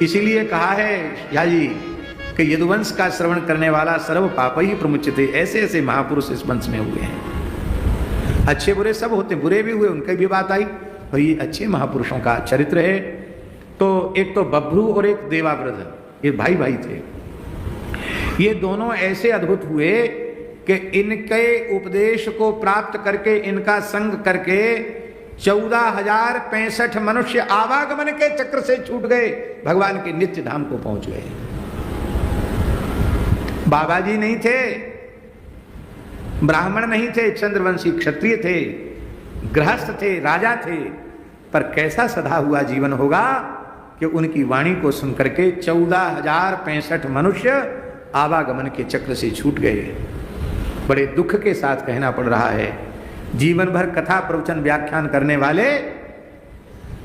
इसीलिए कहा है या जी कि यदुवंश का श्रवण करने वाला सर्व पाप ही प्रमुचिते। ऐसे ऐसे महापुरुष इस वंश में हुए हैं। अच्छे बुरे सब होते, बुरे भी हुए, उनकी भी बात आई, और ये अच्छे महापुरुषों का चरित्र है। तो एक तो बभ्रू और एक देवाव्रत, ये भाई भाई थे। ये दोनों ऐसे अद्भुत हुए कि इनके उपदेश को प्राप्त करके, इनका संग करके 14,065 मनुष्य आवागमन के चक्र से छूट गए, भगवान के नित्य धाम को पहुंच गए। बाबा जी नहीं थे, ब्राह्मण नहीं थे, चंद्रवंशी क्षत्रिय थे, गृहस्थ थे, राजा थे, पर कैसा सधा हुआ जीवन होगा कि उनकी वाणी को सुनकर के 14,065 मनुष्य आवागमन के चक्र से छूट गए। बड़े दुख के साथ कहना पड़ रहा है, जीवन भर कथा प्रवचन व्याख्यान करने वाले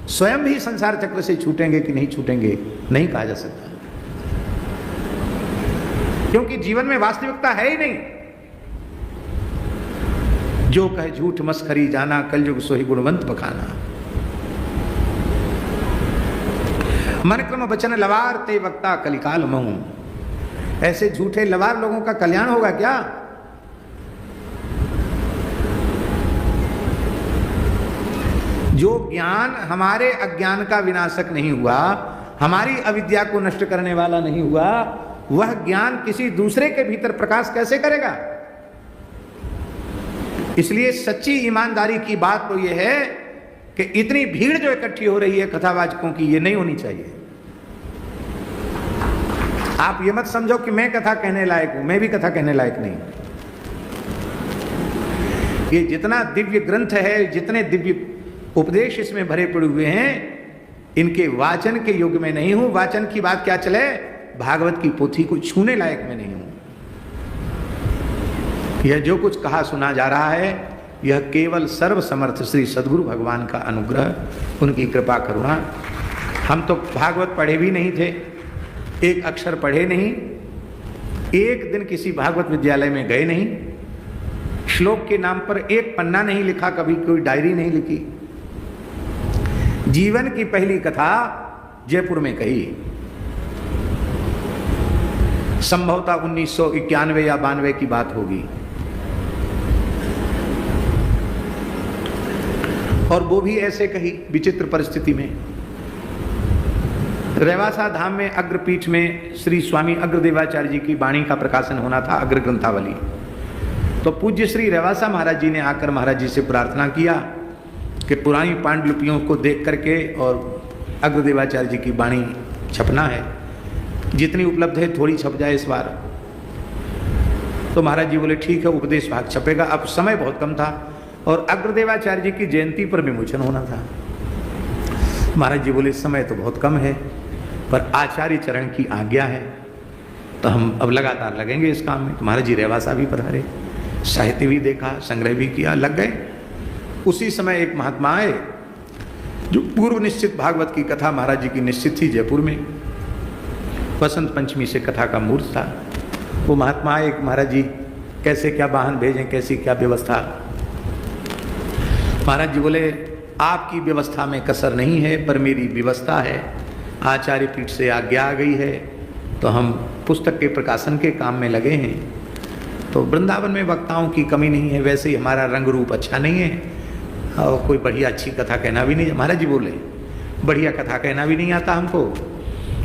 स्वयं भी संसार चक्र से छूटेंगे कि नहीं छूटेंगे, नहीं कहा जा सकता, क्योंकि जीवन में वास्तविकता है ही नहीं। जो कहे झूठ मस्खरी जाना, कलयुग सोही गुणवंत बखाना। मन क्रम वचन लवार ते वक्ता कलिकाल महू। ऐसे झूठे लवार लोगों का कल्याण होगा क्या? जो ज्ञान हमारे अज्ञान का विनाशक नहीं हुआ, हमारी अविद्या को नष्ट करने वाला नहीं हुआ, वह ज्ञान किसी दूसरे के भीतर प्रकाश कैसे करेगा? इसलिए सच्ची ईमानदारी की बात तो यह है कि इतनी भीड़ जो इकट्ठी हो रही है कथावाचकों की, ये नहीं होनी चाहिए। आप ये मत समझो कि मैं कथा कहने लायक हूं, मैं भी कथा कहने लायक नहीं। ये जितना दिव्य ग्रंथ है, जितने दिव्य उपदेश इसमें भरे पड़े हुए हैं, इनके वाचन के युग में नहीं हूं। वाचन की बात क्या चले, भागवत की पोथी को छूने लायक में नहीं हूं। यह जो कुछ कहा सुना जा रहा है, यह केवल सर्व समर्थ श्री सद्गुरु भगवान का अनुग्रह, उनकी कृपा करुणा। हम तो भागवत पढ़े भी नहीं थे, एक अक्षर पढ़े नहीं, एक दिन किसी भागवत विद्यालय में गए नहीं, श्लोक के नाम पर एक पन्ना नहीं लिखा, कभी कोई डायरी नहीं लिखी। जीवन की पहली कथा जयपुर में कही, संभवतः 1991 या 92 की बात होगी, और वो भी ऐसे कही विचित्र परिस्थिति में। रेवासा धाम में अग्रपीठ में श्री स्वामी अग्रदेवाचार्य जी की वाणी का प्रकाशन होना था, अग्र ग्रंथावली। तो पूज्य श्री रेवासा महाराज जी ने आकर महाराज जी से प्रार्थना किया कि पुरानी पांडुलिपियों को देख करके और अग्रदेवाचार्य जी की वाणी छपना है, जितनी उपलब्ध है थोड़ी छप जाए इस बार। तो महाराज जी बोले ठीक है, उपदेश भाग छपेगा। अब समय बहुत कम था और अग्रदेवाचार्य जी की जयंती पर विमोचन होना था। महाराज जी बोले समय तो बहुत कम है, पर आचार्य चरण की आज्ञा है, तो हम अब लगातार लगेंगे इस काम में। तो महाराज जी रेवासा भी पधारे, साहित्य भी देखा, संग्रह भी किया, लग गए। उसी समय एक महात्मा आए, जो पूर्व निश्चित भागवत की कथा महाराज जी की निश्चित थी जयपुर में, वसंत पंचमी से कथा का मुहूर्त था। वो महात्मा आए, महाराज जी कैसे क्या वाहन भेजें, कैसी क्या व्यवस्था। महाराज जी बोले आपकी व्यवस्था में कसर नहीं है, पर मेरी व्यवस्था है। आचार्य पीठ से आज्ञा आ गई है, तो हम पुस्तक के प्रकाशन के काम में लगे हैं। तो वृंदावन में वक्ताओं की कमी नहीं है, वैसे ही हमारा रंग रूप अच्छा नहीं है और कोई बढ़िया अच्छी कथा कहना भी नहीं। महाराज जी बोले बढ़िया कथा कहना भी नहीं आता हमको,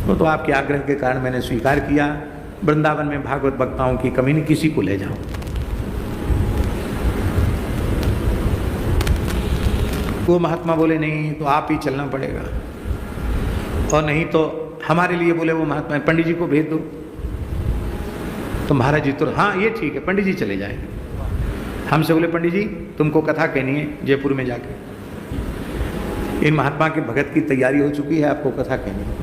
वो तो आपके आग्रह के कारण मैंने स्वीकार किया। वृंदावन में भागवत वक्ताओं की कमी नहीं, किसी को ले जाओ। वो महात्मा बोले नहीं तो आप ही चलना पड़ेगा, और नहीं तो हमारे लिए बोले वो महात्मा पंडित जी को भेज दो। तो महाराज जी तो हाँ ये ठीक है, पंडित जी चले जाएंगे। हमसे बोले पंडित जी तुमको कथा कहनी है जयपुर में जाके, इन महात्मा के भगत की तैयारी हो चुकी है, आपको कथा कहनी है।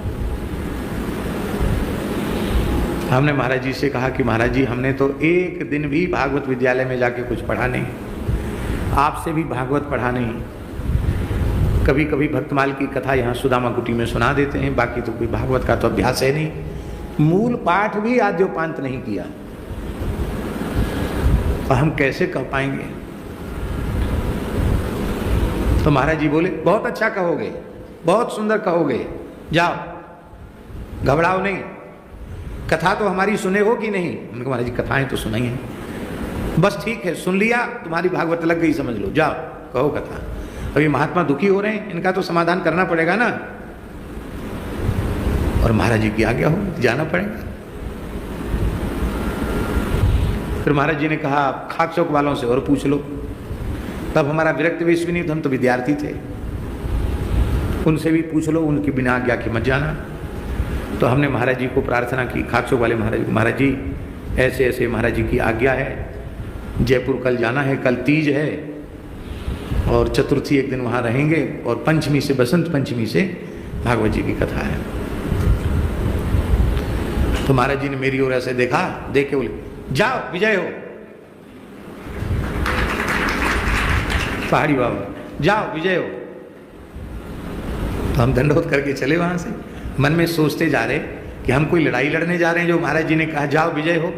हमने महाराज जी से कहा कि महाराज जी हमने तो एक दिन भी भागवत विद्यालय में जाके कुछ पढ़ा नहीं, आपसे भी भागवत पढ़ा नहीं। कभी कभी भक्तमाल की कथा यहाँ सुदामा कुटी में सुना देते हैं, बाकी तो कोई भागवत का तो अभ्यास है नहीं। मूल पाठ भी आद्योपांत नहीं किया, तो हम कैसे कह पाएंगे। तो महाराज जी बोले बहुत अच्छा कहोगे, बहुत सुंदर कहोगे, जाओ। घबराओ नहीं, कथा तो हमारी सुने हो कि नहीं? उन्होंने कहा महाराज जी कथाएं तो सुनाई हैं। बस ठीक है, सुन लिया, तुम्हारी भागवत लग गई, समझ लो, जाओ कहो कथा। अभी महात्मा दुखी हो रहे हैं, इनका तो समाधान करना पड़ेगा ना। और महाराज जी की आज्ञा हो, जाना पड़ेगा। फिर महाराज जी ने कहा खाक चौक वालों से और पूछ लो। तब हमारा विरक्त वेश भी नहीं था, हम तो विद्यार्थी थे, उनसे भी पूछ लो, उनकी बिना आज्ञा के मत जाना। तो हमने महाराज जी को प्रार्थना की, खाक चौक वाले महाराज जी ऐसे ऐसे महाराज जी की आज्ञा है, जयपुर कल जाना है, कल तीज है और चतुर्थी एक दिन वहाँ रहेंगे और पंचमी से, बसंत पंचमी से भागवत जी की कथा है। तो महाराज जी ने मेरी ओर ऐसे देखा, देख के बोले जाओ विजय हो, पहाड़ी बाबा जाओ विजय हो। तो हम दंडोत करके चले वहां से, मन में सोचते जा रहे कि हम कोई लड़ाई लड़ने जा रहे हैं जो महाराज जी ने कहा जाओ विजय हो।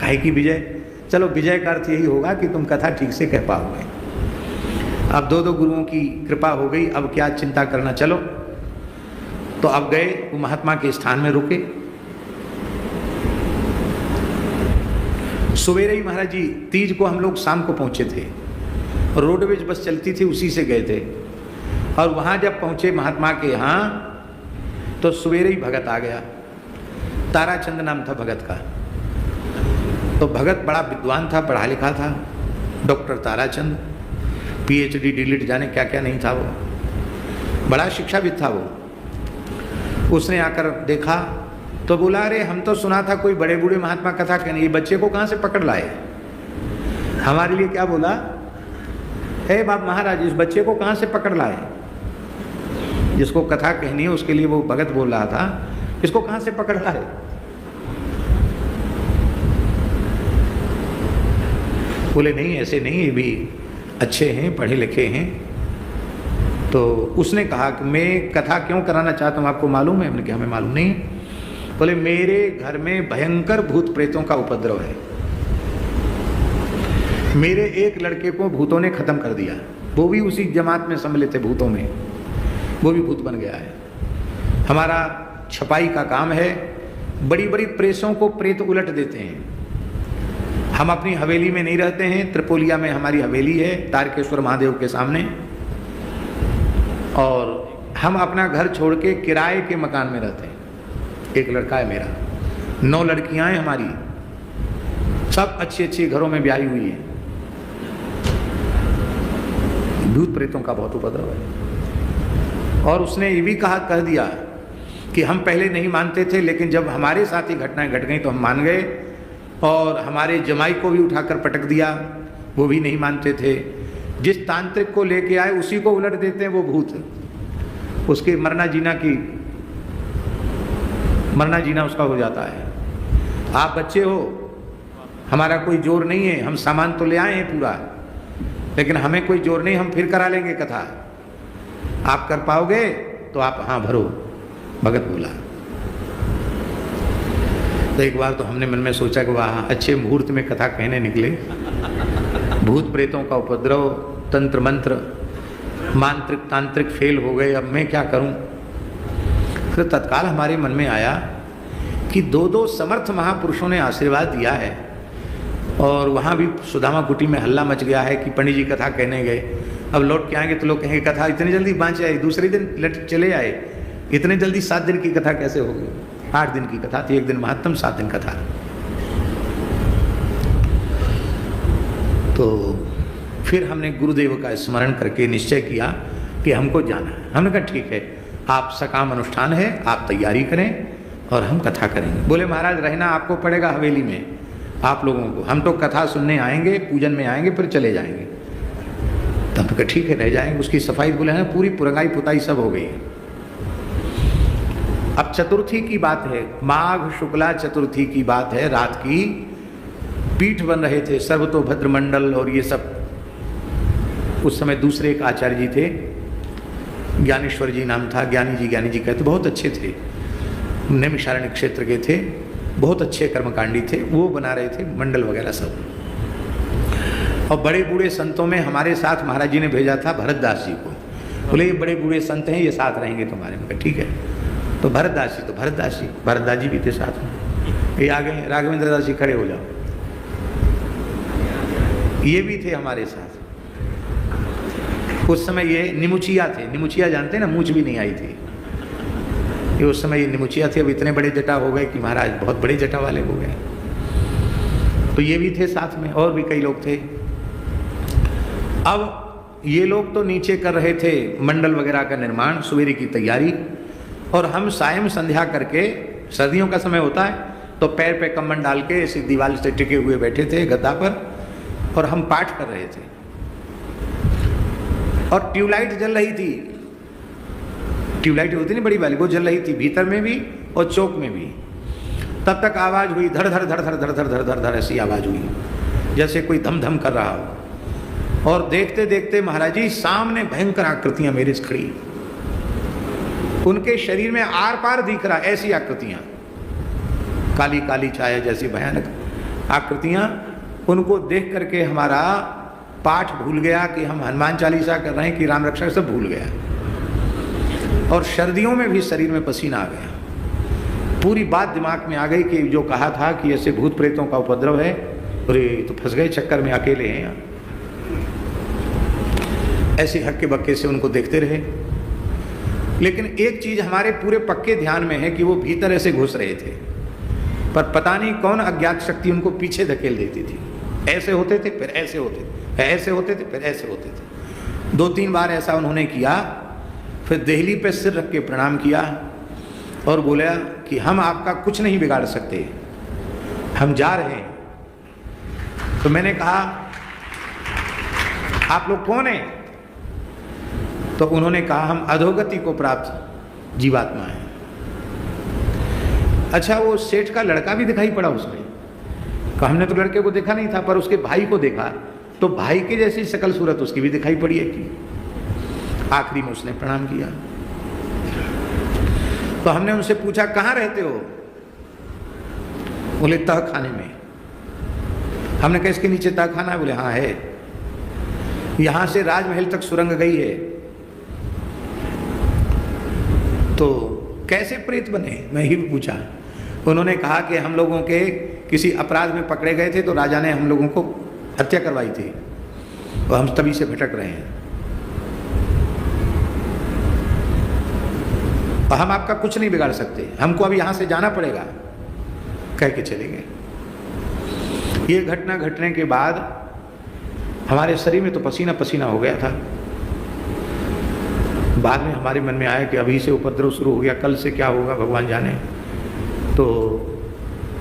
काहे की विजय? चलो विजय का अर्थ यही होगा कि तुम कथा ठीक से कह पाओगे। अब दो गुरुओं की कृपा हो गई, अब क्या चिंता करना, चलो। तो अब गए, वो महात्मा के स्थान में रुके। सवेरे ही महाराज जी, तीज को हम लोग शाम को पहुंचे थे, रोडवेज बस चलती थी, उसी से गए थे। और वहां जब पहुंचे महात्मा के यहाँ, तो सवेरे ही भगत आ गया। ताराचंद नाम था भगत का। तो भगत बड़ा विद्वान था, पढ़ा लिखा था, डॉक्टर ताराचंद, PhD डिलीट जाने क्या क्या नहीं था, वो बड़ा शिक्षाविद था वो। उसने आकर देखा तो बोला अरे हम तो सुना था कोई बड़े बूढ़े महात्मा कथा कहने, ये बच्चे को कहाँ से पकड़ लाए? हमारे लिए क्या बोला, हे बाप महाराज इस बच्चे को कहाँ से पकड़ लाए? जिसको कथा कहनी है उसके लिए वो भगत बोल रहा था, इसको कहाँ से पकड़ लाए? बोले नहीं ऐसे नहीं, ये भी अच्छे हैं, पढ़े लिखे हैं। तो उसने कहा कि मैं कथा क्यों कराना चाहता हूँ, आपको मालूम है? हमने कहा हमें मालूम नहीं। बोले मेरे घर में भयंकर भूत प्रेतों का उपद्रव है, मेरे एक लड़के को भूतों ने खत्म कर दिया, वो भी उसी जमात में सम्मिलित थे भूतों में, वो भी भूत बन गया है। हमारा छपाई का काम है, बड़ी बड़ी प्रेसों को प्रेत उलट देते हैं। हम अपनी हवेली में नहीं रहते हैं, त्रिपोलिया में हमारी हवेली है तारकेश्वर महादेव के सामने, और हम अपना घर छोड़ के किराए के मकान में रहते हैं। एक लड़का है मेरा, 9 लड़कियां हैं हमारी, सब अच्छे अच्छे घरों में ब्याही हुई हैं। भूत प्रेतों का बहुत उपद्रव है। और उसने ये भी कह दिया कि हम पहले नहीं मानते थे, लेकिन जब हमारे साथ ही घटनाएं घट गई तो हम मान गए, और हमारे जमाई को भी उठाकर पटक दिया, वो भी नहीं मानते थे। जिस तांत्रिक को लेके आए उसी को उलट देते हैं वो भूत, उसके मरना जीना उसका हो जाता है। आप बच्चे हो, हमारा कोई जोर नहीं है, हम सामान तो ले आए हैं पूरा, लेकिन हमें कोई जोर नहीं, हम फिर करा लेंगे कथा, आप कर पाओगे तो आप हाँ भरो, भगत बोला। तो एक बार तो हमने मन में सोचा कि वाह अच्छे मुहूर्त में कथा कहने निकले, भूत प्रेतों का उपद्रव, तंत्र मंत्र मांत्रिक तांत्रिक फेल हो गए, अब मैं क्या करूं? फिर तत्काल हमारे मन में आया कि 2 समर्थ महापुरुषों ने आशीर्वाद दिया है, और वहाँ भी सुदामा कुटी में हल्ला मच गया है कि पंडित जी कथा कहने गए, अब लौट के आएंगे तो लोग कहेंगे कथा इतनी जल्दी बाँच आई, दूसरे दिन लट चले आए, इतने जल्दी 7 दिन की कथा कैसे होगी? 8 दिन की कथा थी, 1 दिन महात्म, 7 दिन कथा। तो फिर हमने गुरुदेव का स्मरण करके निश्चय किया कि हमको जाना है। हमने कहा ठीक है, आप सकाम अनुष्ठान है, आप तैयारी करें और हम कथा करेंगे। बोले महाराज रहना आपको पड़ेगा हवेली में, आप लोगों को, हम तो कथा सुनने आएंगे, पूजन में आएंगे, फिर चले जाएंगे। तब कहा ठीक है रह जाएंगे। उसकी सफाई बोले ना पूरी पुरंगाई पुताई सब हो गई है। अब चतुर्थी की बात है, माघ शुक्ला चतुर्थी की बात है, रात की पीठ बन रहे थे सर्वतोभद्र मंडल और ये सब। उस समय दूसरे एक आचार्य जी थे, ज्ञानेश्वर जी नाम था, ज्ञानी जी कहते, बहुत अच्छे थे, नैमिषारण्य क्षेत्र के थे, बहुत अच्छे कर्मकांडी थे, वो बना रहे थे मंडल वगैरह सब। और बड़े बूढ़े संतों में हमारे साथ महाराज जी ने भेजा था भरतदास जी को, बोले ये बड़े बूढ़े संत हैं, ये साथ रहेंगे तुम्हारे में। ठीक है। तो भरतदास जी भी थे साथ में। ये आ गए, राघवेंद्र दास जी खड़े हो जाओ, ये भी थे हमारे साथ। उस समय ये निमुचिया थे, निमुचिया जानते हैं ना, मूछ भी नहीं आई थी ये, उस समय ये निमुचिया थे। अब इतने बड़े जटा हो गए कि महाराज बहुत बड़े जटा वाले हो गए। तो ये भी थे साथ में, और भी कई लोग थे। अब ये लोग तो नीचे कर रहे थे मंडल वगैरह का निर्माण, सवेरे की तैयारी, और हम सायं संध्या करके, सर्दियों का समय होता है तो पैर पे कम्बन डाल के इसी दीवार से टिके हुए बैठे थे गद्दा पर, और हम पाठ कर रहे थे। और ट्यूबलाइट जल रही थी, ट्यूबलाइट होती नहीं बड़ी वाली, वो जल रही थी भीतर में भी और चौक में भी। तब तक आवाज हुई, धड़ धड़ धड़ धड़ धड़ धड़ धड़ धड़ धड़ ऐसी आवाज हुई, जैसे कोई धम धम कर रहा हो। और देखते देखते महाराज जी सामने भयंकर आकृतियां मेरे से खड़ी, उनके शरीर में आर पार दिख रहा, ऐसी आकृतियां, काली काली छाया जैसी भयानक आकृतियां। उनको देख करके हमारा पाठ भूल गया कि हम हनुमान चालीसा कर रहे हैं कि राम रक्षा, सब भूल गया। और सर्दियों में भी शरीर में पसीना आ गया। पूरी बात दिमाग में आ गई कि जो कहा था कि ऐसे भूत प्रेतों का उपद्रव है, अरे तो फंस गए चक्कर में, अकेले हैं यहाँ। ऐसे हक्के बक्के से उनको देखते रहे। लेकिन एक चीज हमारे पूरे पक्के ध्यान में है कि वो भीतर ऐसे घुस रहे थे, पर पता नहीं कौन अज्ञात शक्ति उनको पीछे धकेल देती थी। ऐसे होते थे, फिर ऐसे होते थे, ऐसे होते थे, फिर ऐसे होते थे। 2-3 बार ऐसा उन्होंने किया। फिर देहली पे सिर रख के प्रणाम किया और बोला कि हम आपका कुछ नहीं बिगाड़ सकते, हम जा रहे हैं। तो मैंने कहा आप लोग कौन हैं? तो उन्होंने कहा हम अधोगति को प्राप्त जीवात्मा हैं। अच्छा, वो सेठ का लड़का भी दिखाई पड़ा उसमें। कहा हमने तो लड़के को देखा नहीं था, पर उसके भाई को देखा, तो भाई के जैसी शकल सूरत उसकी भी दिखाई पड़ी है कि। आखिरी में उसने प्रणाम किया। तो हमने उनसे पूछा कहाँ रहते हो? बोले तह खाने में। हमने कहा इसके नीचे तह खाना है? बोले हाँ है, यहां से राजमहल तक सुरंग गई है। तो कैसे प्रेत बने, मैं ही पूछा। उन्होंने कहा कि हम लोगों के किसी अपराध में पकड़े गए थे, तो राजा ने हम लोगों को हत्या करवाई थी, और हम तभी से भटक रहे हैं, और हम आपका कुछ नहीं बिगाड़ सकते, हमको अब यहां से जाना पड़ेगा, कह के चले गए। ये घटना घटने के बाद हमारे शरीर में तो पसीना पसीना हो गया था। बाद में हमारे मन में आया कि अभी से उपद्रव शुरू हो गया, कल से क्या होगा भगवान जाने। तो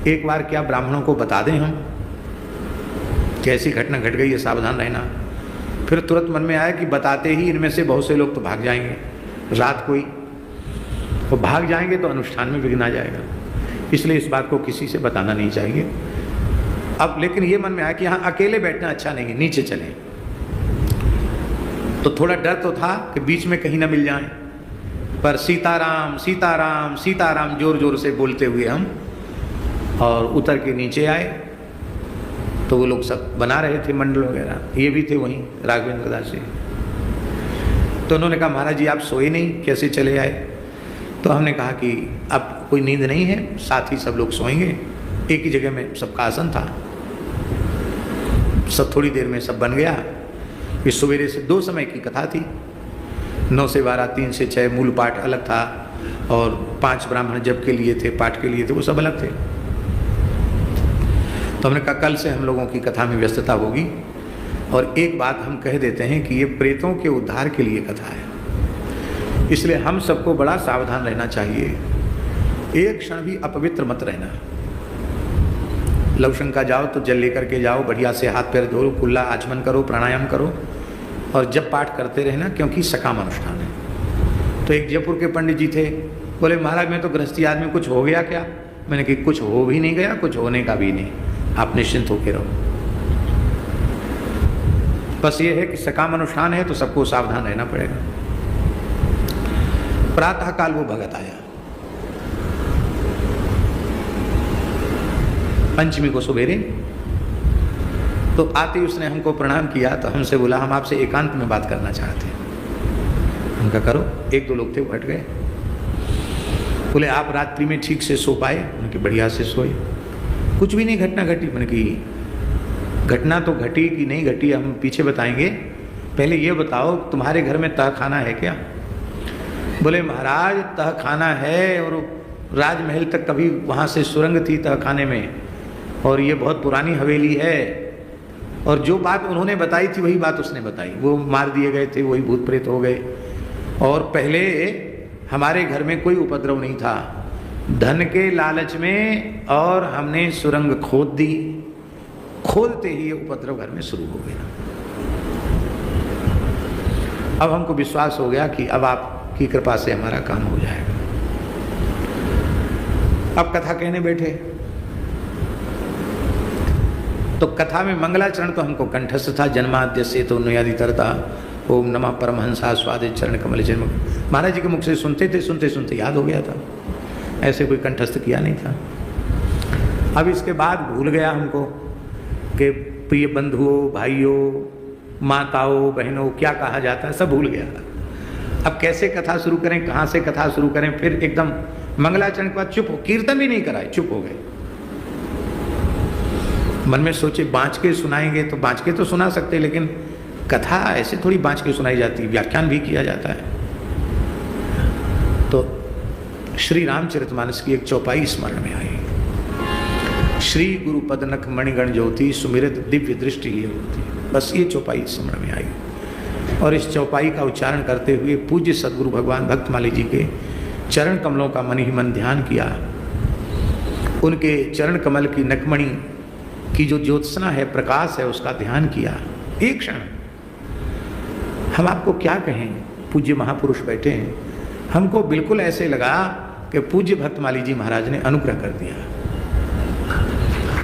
एक बार क्या ब्राह्मणों को बता दें हम कि ऐसी घटना घट गई है, सावधान रहना। फिर तुरंत मन में आया कि बताते ही इनमें से बहुत से लोग तो भाग जाएंगे, रात कोई तो भाग जाएंगे तो अनुष्ठान में विघ्न आ जाएगा, इसलिए इस बात को किसी से बताना नहीं चाहिए। अब लेकिन ये मन में आया कि यहाँ अकेले बैठना अच्छा नहीं है, नीचे चलें। तो थोड़ा डर तो था कि बीच में कहीं ना मिल जाएं, पर सीताराम सीताराम सीताराम जोर जोर से बोलते हुए हम और उतर के नीचे आए। तो वो लोग सब बना रहे थे मंडल वगैरह, ये भी थे वहीं राघवेंद्र दास जी। तो उन्होंने कहा महाराज जी आप सोए नहीं, कैसे चले आए? तो हमने कहा कि अब कोई नींद नहीं है, साथ ही सब लोग सोएंगे, एक ही जगह में सबका आसन था, सब थोड़ी देर में सब बन गया। इस सवेरे से 2 समय की कथा थी, 9 से 12, 3 से 6 मूल पाठ अलग था, और 5 ब्राह्मण जप के लिए थे, पाठ के लिए थे, वो सब अलग थे। तो हमने कहा कल से हम लोगों की कथा में व्यस्तता होगी। और एक बात हम कह देते हैं कि ये प्रेतों के उद्धार के लिए कथा है, इसलिए हम सबको बड़ा सावधान रहना चाहिए। एक क्षण भी अपवित्र मत रहना। लवशंका जाओ तो जल लेकर के जाओ, बढ़िया से हाथ पैर धो, कुल्ला आचमन करो, प्राणायाम करो, और जब पाठ करते रहना, क्योंकि सकाम अनुष्ठान है। तो एक जयपुर के पंडित जी थे, बोले महाराज मैं तो गृहस्थी आदमी, कुछ हो गया क्या? मैंने कहा कुछ हो भी नहीं गया, कुछ होने का भी नहीं, आप निश्चिंत होके रहो। बस ये है कि सकाम अनुष्ठान है तो सबको सावधान रहना पड़ेगा। प्रातः काल वो भगत आया, पंचमी को सवेरे। तो आते ही उसने हमको प्रणाम किया, तो हमसे बोला हम आपसे एकांत में बात करना चाहते हैं। उनका करो। 1-2 लोग थे वो हट गए। बोले आप रात्रि में ठीक से सो पाए? मैंने कि बढ़िया से सोए। कुछ भी नहीं घटना घटी? मैंने कि घटना तो घटी कि नहीं घटी हम पीछे बताएंगे, पहले ये बताओ तुम्हारे घर में तहखाना है क्या? बोले महाराज तहखाना है और राजमहल तक कभी वहाँ से सुरंग थी तहखाने में, और ये बहुत पुरानी हवेली है, और जो बात उन्होंने बताई थी वही बात उसने बताई। वो मार दिए गए थे, वही भूत प्रेत हो गए, और पहले हमारे घर में कोई उपद्रव नहीं था, धन के लालच में और हमने सुरंग खोद दी, खोदते ही ये उपद्रव घर में शुरू हो गया। अब हमको विश्वास हो गया कि अब आपकी कृपा से हमारा काम हो जाएगा। अब कथा कहने बैठे तो कथा में मंगलाचरण तो हमको कंठस्थ था, जन्माद्य से तो नुयादि तरता ओम नमः परमहंसा स्वादे चरण कमल जन्म, महाराज जी के मुख से सुनते थे, सुनते सुनते याद हो गया था, ऐसे कोई कंठस्थ किया नहीं था। अब इसके बाद भूल गया हमको कि प्रिय बंधुओं, भाइयों, माताओं, बहनों क्या कहा जाता है, सब भूल गया। अब कैसे कथा शुरू करें, कहाँ से कथा शुरू करें? फिर एकदम मंगलाचरण के बाद चुप हो, कीर्तन भी नहीं कराए, चुप हो गए। मन में सोचे बाँच के सुनाएंगे तो बाँच के तो सुना सकते, लेकिन कथा ऐसे थोड़ी बाँच के सुनाई जाती, व्याख्यान भी किया जाता है। तो श्री रामचरितमानस की एक चौपाई स्मरण में आई, श्री गुरु पदनख मणिगण ज्योति सुमिरत दिव्य दृष्टि ही होती, बस ये चौपाई स्मरण में आई। और इस चौपाई का उच्चारण करते हुए पूज्य सदगुरु भगवान भक्तमाली जी के चरण कमलों का मन ही मन ध्यान किया, उनके चरण कमल की नखमणि की जो ज्योत्सना है, प्रकाश है, उसका ध्यान किया। एक क्षण हम आपको क्या कहें, पूज्य महापुरुष बैठे हैं, हमको बिल्कुल ऐसे लगा कि पूज्य भक्तमाली जी महाराज ने अनुग्रह कर दिया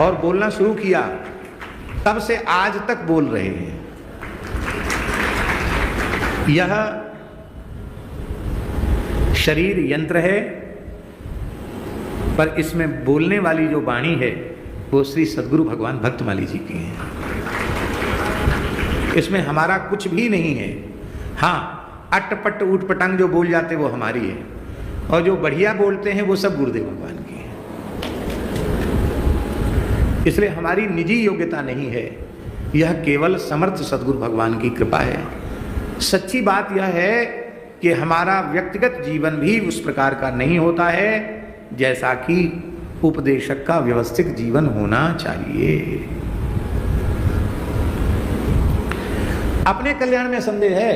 और बोलना शुरू किया। तब से आज तक बोल रहे हैं। यह शरीर यंत्र है, पर इसमें बोलने वाली जो वाणी है वो श्री सद्गुरु भगवान भक्तमाली जी की है। इसमें हमारा कुछ भी नहीं है। हाँ, अटपट उटपटांग जो बोल जाते वो हमारी है, और जो बढ़िया बोलते हैं वो सब गुरुदेव भगवान की है। इसलिए हमारी निजी योग्यता नहीं है, यह केवल समर्थ सद्गुरु भगवान की कृपा है। सच्ची बात यह है कि हमारा व्यक्तिगत जीवन भी उस प्रकार का नहीं होता है जैसा कि उपदेशक का व्यवस्थित जीवन होना चाहिए। अपने कल्याण में संदेह है,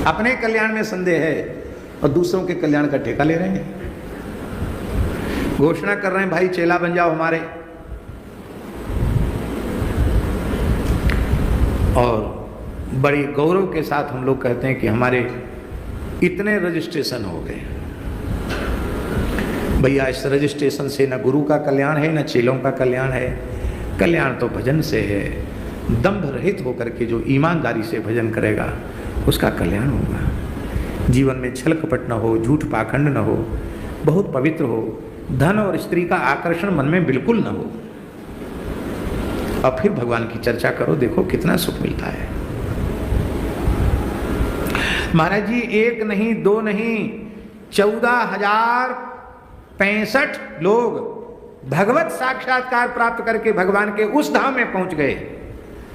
अपने कल्याण में संदेह है, और दूसरों के कल्याण का ठेका ले रहे हैं। घोषणा कर रहे हैं भाई चेला बन जाओ हमारे, और बड़ी गौरव के साथ हम लोग कहते हैं कि हमारे इतने रजिस्ट्रेशन हो गए। भैया इस रजिस्ट्रेशन से न गुरु का कल्याण है, न चेलों का कल्याण है। कल्याण तो भजन से है। दंभ रहित होकर के जो ईमानदारी से भजन करेगा उसका कल्याण होगा। जीवन में छल कपट न हो, झूठ पाखंड न हो, बहुत पवित्र हो, धन और स्त्री का आकर्षण मन में बिल्कुल न हो, और फिर भगवान की चर्चा करो, देखो कितना सुख मिलता है। महाराज जी एक नहीं, दो नहीं, 14,065 लोग भगवत साक्षात्कार प्राप्त करके भगवान के उस धाम में पहुंच गए